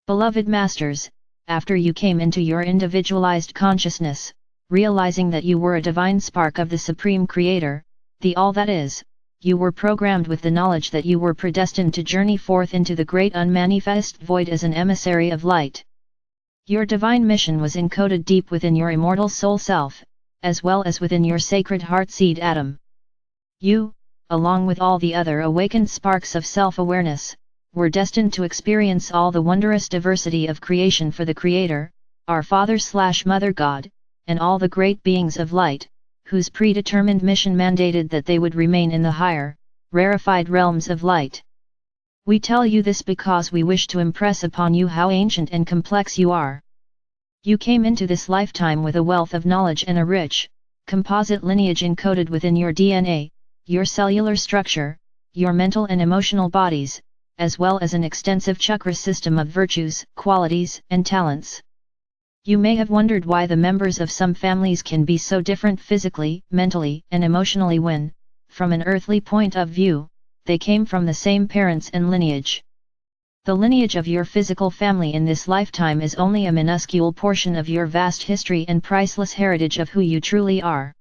Beloved Masters, after you came into your individualized consciousness, realizing that you were a divine spark of the Supreme Creator, the All That Is, you were programmed with the knowledge that you were predestined to journey forth into the great unmanifest void as an emissary of light. Your divine mission was encoded deep within your immortal soul self, as well as within your sacred heart seed atom. You, along with all the other awakened sparks of self-awareness, were destined to experience all the wondrous diversity of creation for the Creator, our Father/Mother God, and all the great beings of light, whose predetermined mission mandated that they would remain in the higher, rarefied realms of light. We tell you this because we wish to impress upon you how ancient and complex you are. You came into this lifetime with a wealth of knowledge and a rich, composite lineage encoded within your DNA, your cellular structure, your mental and emotional bodies, as well as an extensive chakra system of virtues, qualities, and talents. You may have wondered why the members of some families can be so different physically, mentally, and emotionally when, from an earthly point of view, they came from the same parents and lineage. The lineage of your physical family in this lifetime is only a minuscule portion of your vast history and priceless heritage of who you truly are.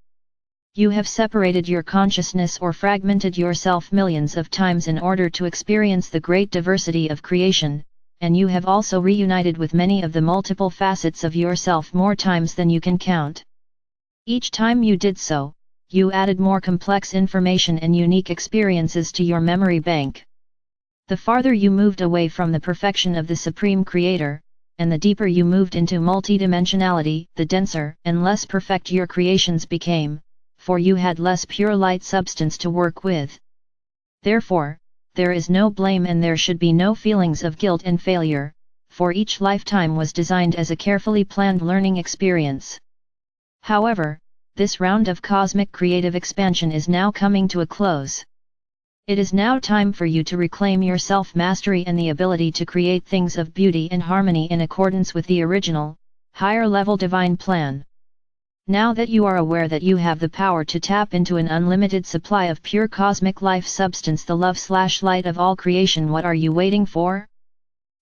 You have separated your consciousness or fragmented yourself millions of times in order to experience the great diversity of creation, and you have also reunited with many of the multiple facets of yourself more times than you can count. Each time you did so, you added more complex information and unique experiences to your memory bank. The farther you moved away from the perfection of the Supreme Creator, and the deeper you moved into multidimensionality, the denser and less perfect your creations became, for you had less pure light substance to work with. Therefore, there is no blame and there should be no feelings of guilt and failure, for each lifetime was designed as a carefully planned learning experience. However, this round of cosmic creative expansion is now coming to a close. It is now time for you to reclaim your self-mastery and the ability to create things of beauty and harmony in accordance with the original, higher-level divine plan. Now that you are aware that you have the power to tap into an unlimited supply of pure cosmic life substance, the love/light of all creation, what are you waiting for?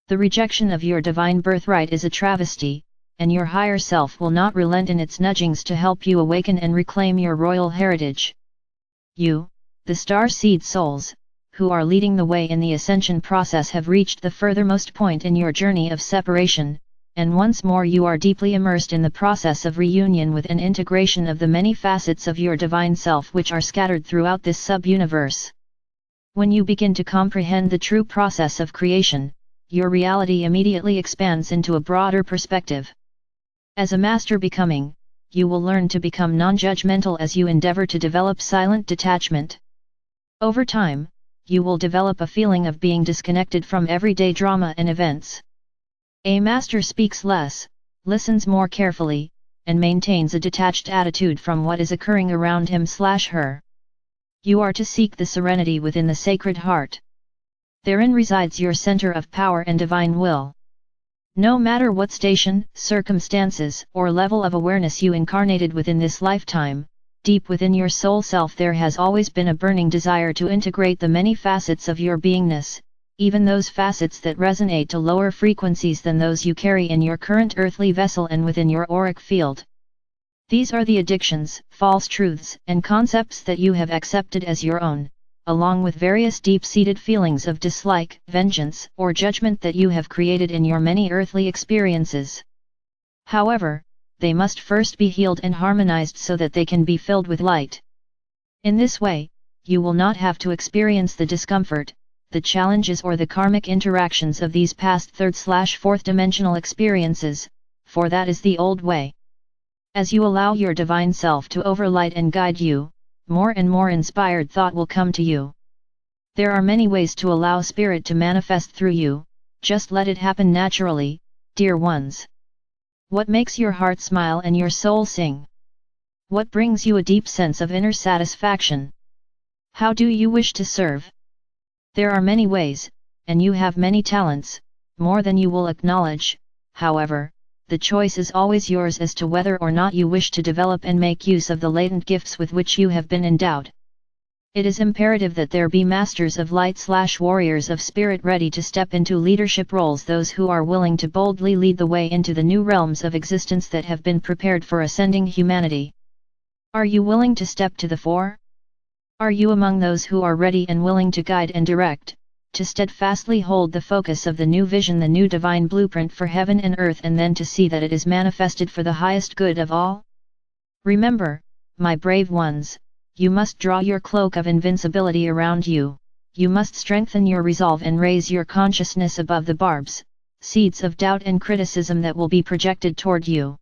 The rejection of your divine birthright is a travesty, and your higher self will not relent in its nudgings to help you awaken and reclaim your royal heritage. You, the star seed souls, who are leading the way in the ascension process, have reached the furthermost point in your journey of separation, and once more you are deeply immersed in the process of reunion with an integration of the many facets of your divine self which are scattered throughout this sub-universe. When you begin to comprehend the true process of creation, your reality immediately expands into a broader perspective. As a master becoming, you will learn to become non-judgmental as you endeavor to develop silent detachment. Over time, you will develop a feeling of being disconnected from everyday drama and events. A master speaks less, listens more carefully, and maintains a detached attitude from what is occurring around him/her. You are to seek the serenity within the sacred heart. Therein resides your center of power and divine will. No matter what station, circumstances, or level of awareness you incarnated within this lifetime, deep within your soul self there has always been a burning desire to integrate the many facets of your beingness, even those facets that resonate to lower frequencies than those you carry in your current earthly vessel and within your auric field. These are the addictions, false truths, and concepts that you have accepted as your own, along with various deep-seated feelings of dislike, vengeance, or judgment that you have created in your many earthly experiences. However, they must first be healed and harmonized so that they can be filled with light. In this way, you will not have to experience the discomfort, the challenges or the karmic interactions of these past third/fourth dimensional experiences, for that is the old way. As you allow your divine self to overlight and guide you, more and more inspired thought will come to you. There are many ways to allow spirit to manifest through you, just let it happen naturally, dear ones. What makes your heart smile and your soul sing? What brings you a deep sense of inner satisfaction? How do you wish to serve? There are many ways, and you have many talents, more than you will acknowledge. However, the choice is always yours as to whether or not you wish to develop and make use of the latent gifts with which you have been endowed. It is imperative that there be masters of light/warriors of spirit ready to step into leadership roles, those who are willing to boldly lead the way into the new realms of existence that have been prepared for ascending humanity. Are you willing to step to the fore? Are you among those who are ready and willing to guide and direct, to steadfastly hold the focus of the new vision, the new divine blueprint for heaven and earth, and then to see that it is manifested for the highest good of all? Remember, my brave ones, you must draw your cloak of invincibility around you, you must strengthen your resolve and raise your consciousness above the barbs, seeds of doubt and criticism that will be projected toward you.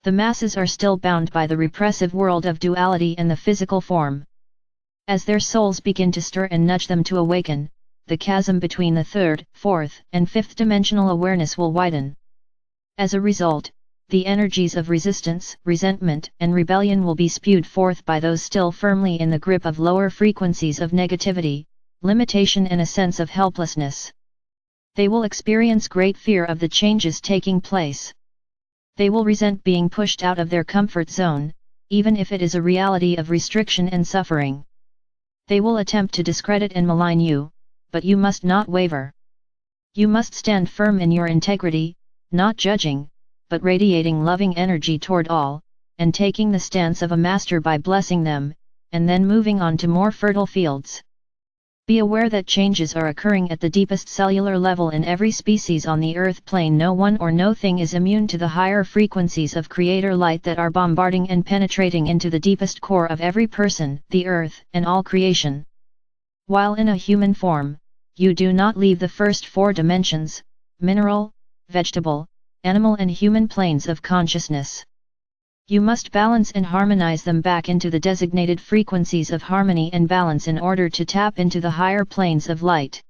The masses are still bound by the repressive world of duality and the physical form. As their souls begin to stir and nudge them to awaken, the chasm between the third, fourth, and fifth dimensional awareness will widen. As a result, the energies of resistance, resentment, and rebellion will be spewed forth by those still firmly in the grip of lower frequencies of negativity, limitation, and a sense of helplessness. They will experience great fear of the changes taking place. They will resent being pushed out of their comfort zone, even if it is a reality of restriction and suffering. They will attempt to discredit and malign you, but you must not waver. You must stand firm in your integrity, not judging, but radiating loving energy toward all, and taking the stance of a master by blessing them, and then moving on to more fertile fields. Be aware that changes are occurring at the deepest cellular level in every species on the earth plane. No one or no thing is immune to the higher frequencies of creator light that are bombarding and penetrating into the deepest core of every person, the earth, and all creation. While in a human form, you do not leave the first four dimensions, mineral, vegetable, animal and human planes of consciousness. You must balance and harmonize them back into the designated frequencies of harmony and balance in order to tap into the higher planes of light.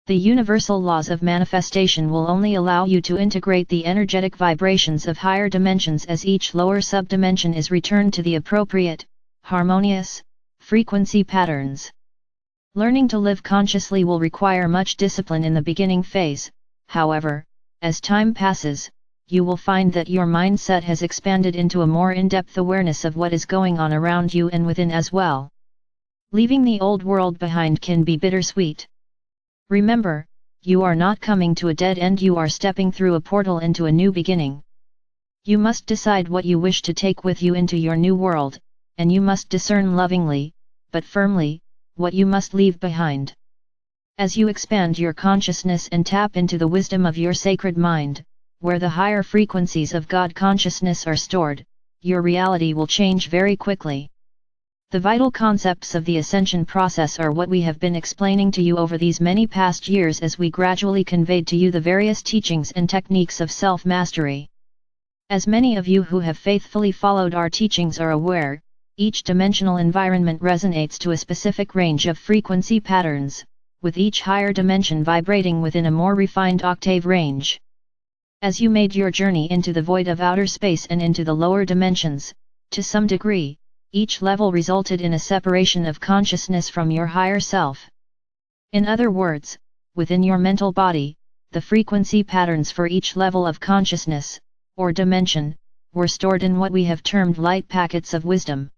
The universal laws of manifestation will only allow you to integrate the energetic vibrations of higher dimensions as each lower subdimension is returned to the appropriate, harmonious, frequency patterns. Learning to live consciously will require much discipline in the beginning phase. However, as time passes, you will find that your mindset has expanded into a more in-depth awareness of what is going on around you and within as well. Leaving the old world behind can be bittersweet. Remember, you are not coming to a dead end, you are stepping through a portal into a new beginning. You must decide what you wish to take with you into your new world, and you must discern lovingly, but firmly, what you must leave behind. As you expand your consciousness and tap into the wisdom of your sacred mind, where the higher frequencies of God consciousness are stored, your reality will change very quickly. The vital concepts of the ascension process are what we have been explaining to you over these many past years as we gradually conveyed to you the various teachings and techniques of self-mastery. As many of you who have faithfully followed our teachings are aware, each dimensional environment resonates to a specific range of frequency patterns, with each higher dimension vibrating within a more refined octave range. As you made your journey into the void of outer space and into the lower dimensions, to some degree, each level resulted in a separation of consciousness from your higher self. In other words, within your mental body, the frequency patterns for each level of consciousness, or dimension, were stored in what we have termed light packets of wisdom.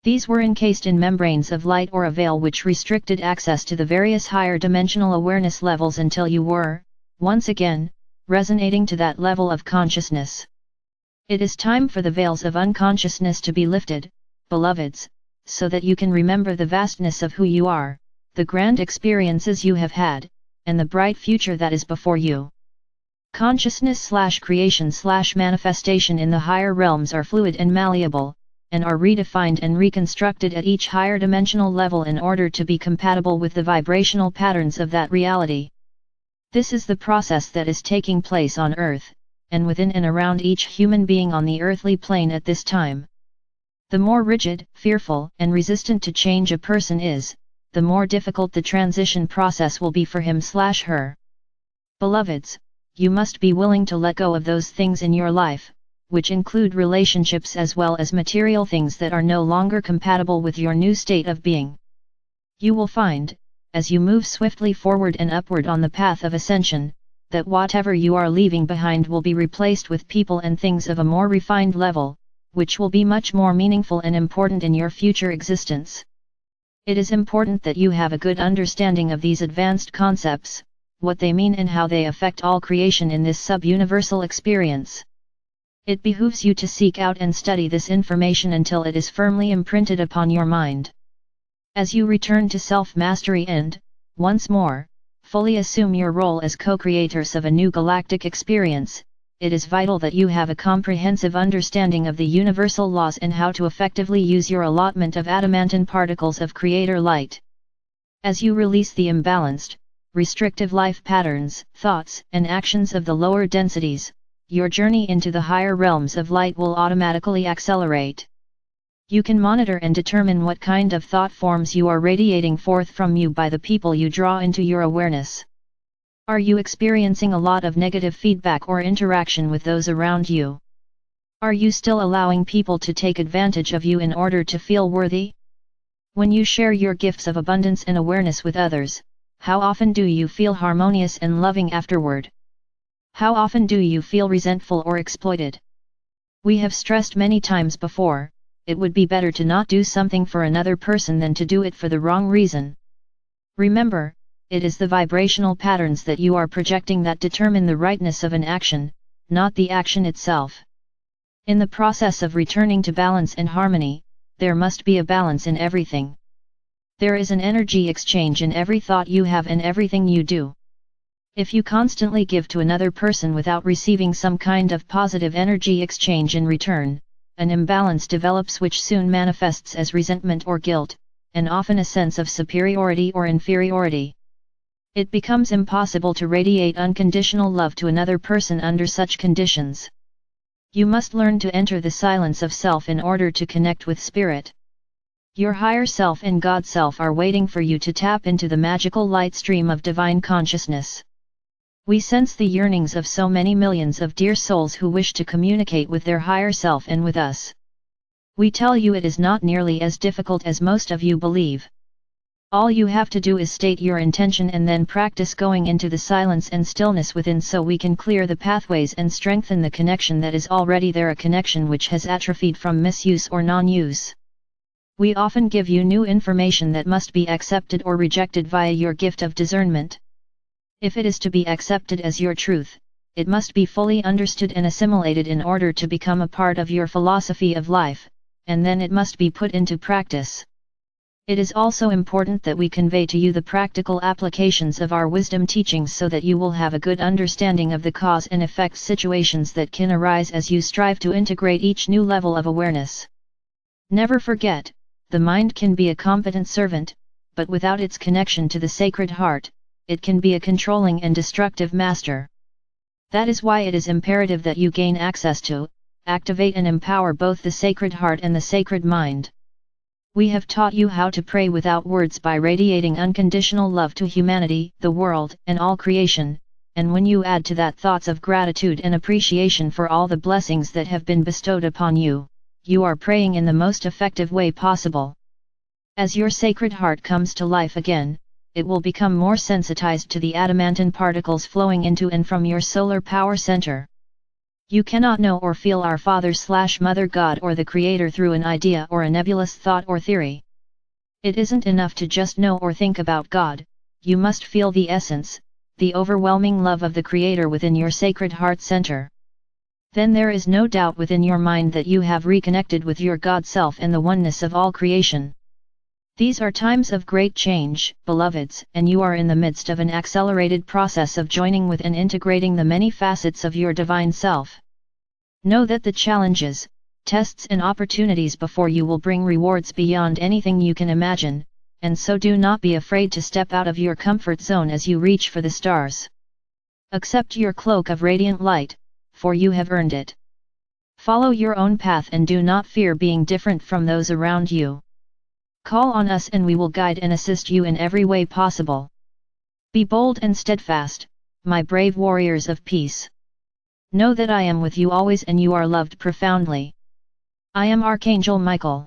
These were encased in membranes of light or a veil which restricted access to the various higher dimensional awareness levels until you were, once again, resonating to that level of consciousness. It is time for the veils of unconsciousness to be lifted, beloveds, so that you can remember the vastness of who you are, the grand experiences you have had, and the bright future that is before you. Consciousness/creation/manifestation in the higher realms are fluid and malleable, and are redefined and reconstructed at each higher dimensional level in order to be compatible with the vibrational patterns of that reality. This is the process that is taking place on Earth, and within and around each human being on the earthly plane at this time. The more rigid, fearful, and resistant to change a person is, the more difficult the transition process will be for him/her. Beloveds, you must be willing to let go of those things in your life, which include relationships as well as material things that are no longer compatible with your new state of being. You will find, as you move swiftly forward and upward on the path of ascension, that whatever you are leaving behind will be replaced with people and things of a more refined level, which will be much more meaningful and important in your future existence. It is important that you have a good understanding of these advanced concepts, what they mean and how they affect all creation in this sub-universal experience. It behooves you to seek out and study this information until it is firmly imprinted upon your mind. As you return to self-mastery and, once more, fully assume your role as co-creators of a new galactic experience, it is vital that you have a comprehensive understanding of the universal laws and how to effectively use your allotment of adamantine particles of creator light. As you release the imbalanced, restrictive life patterns, thoughts, and actions of the lower densities, your journey into the higher realms of light will automatically accelerate. You can monitor and determine what kind of thought forms you are radiating forth from you by the people you draw into your awareness. Are you experiencing a lot of negative feedback or interaction with those around you? Are you still allowing people to take advantage of you in order to feel worthy? When you share your gifts of abundance and awareness with others, how often do you feel harmonious and loving afterward? How often do you feel resentful or exploited? We have stressed many times before, it would be better to not do something for another person than to do it for the wrong reason. Remember, it is the vibrational patterns that you are projecting that determine the rightness of an action, not the action itself. In the process of returning to balance and harmony, there must be a balance in everything. There is an energy exchange in every thought you have and everything you do. If you constantly give to another person without receiving some kind of positive energy exchange in return, an imbalance develops which soon manifests as resentment or guilt, and often a sense of superiority or inferiority. It becomes impossible to radiate unconditional love to another person under such conditions. You must learn to enter the silence of self in order to connect with spirit. Your higher self and God self are waiting for you to tap into the magical light stream of divine consciousness. We sense the yearnings of so many millions of dear souls who wish to communicate with their higher self and with us. We tell you it is not nearly as difficult as most of you believe. All you have to do is state your intention and then practice going into the silence and stillness within so we can clear the pathways and strengthen the connection that is already there, a connection which has atrophied from misuse or non-use. We often give you new information that must be accepted or rejected via your gift of discernment. If it is to be accepted as your truth, it must be fully understood and assimilated in order to become a part of your philosophy of life, and then it must be put into practice. It is also important that we convey to you the practical applications of our wisdom teachings so that you will have a good understanding of the cause and effect situations that can arise as you strive to integrate each new level of awareness. Never forget, the mind can be a competent servant, but without its connection to the Sacred Heart, it can be a controlling and destructive master. That is why it is imperative that you gain access to, activate and empower both the Sacred Heart and the Sacred Mind. We have taught you how to pray without words by radiating unconditional love to humanity, the world, and all creation, and when you add to that thoughts of gratitude and appreciation for all the blessings that have been bestowed upon you, you are praying in the most effective way possible. As your Sacred Heart comes to life again, it will become more sensitized to the adamantine particles flowing into and from your solar power center. You cannot know or feel our Father/Mother God or the Creator through an idea or a nebulous thought or theory. It isn't enough to just know or think about God, you must feel the essence, the overwhelming love of the Creator within your Sacred Heart Center. Then there is no doubt within your mind that you have reconnected with your God Self and the oneness of all creation. These are times of great change, beloveds, and you are in the midst of an accelerated process of joining with and integrating the many facets of your divine self. Know that the challenges, tests and opportunities before you will bring rewards beyond anything you can imagine, and so do not be afraid to step out of your comfort zone as you reach for the stars. Accept your cloak of radiant light, for you have earned it. Follow your own path and do not fear being different from those around you. Call on us and we will guide and assist you in every way possible. Be bold and steadfast, my brave warriors of peace. Know that I am with you always and you are loved profoundly. I am Archangel Michael.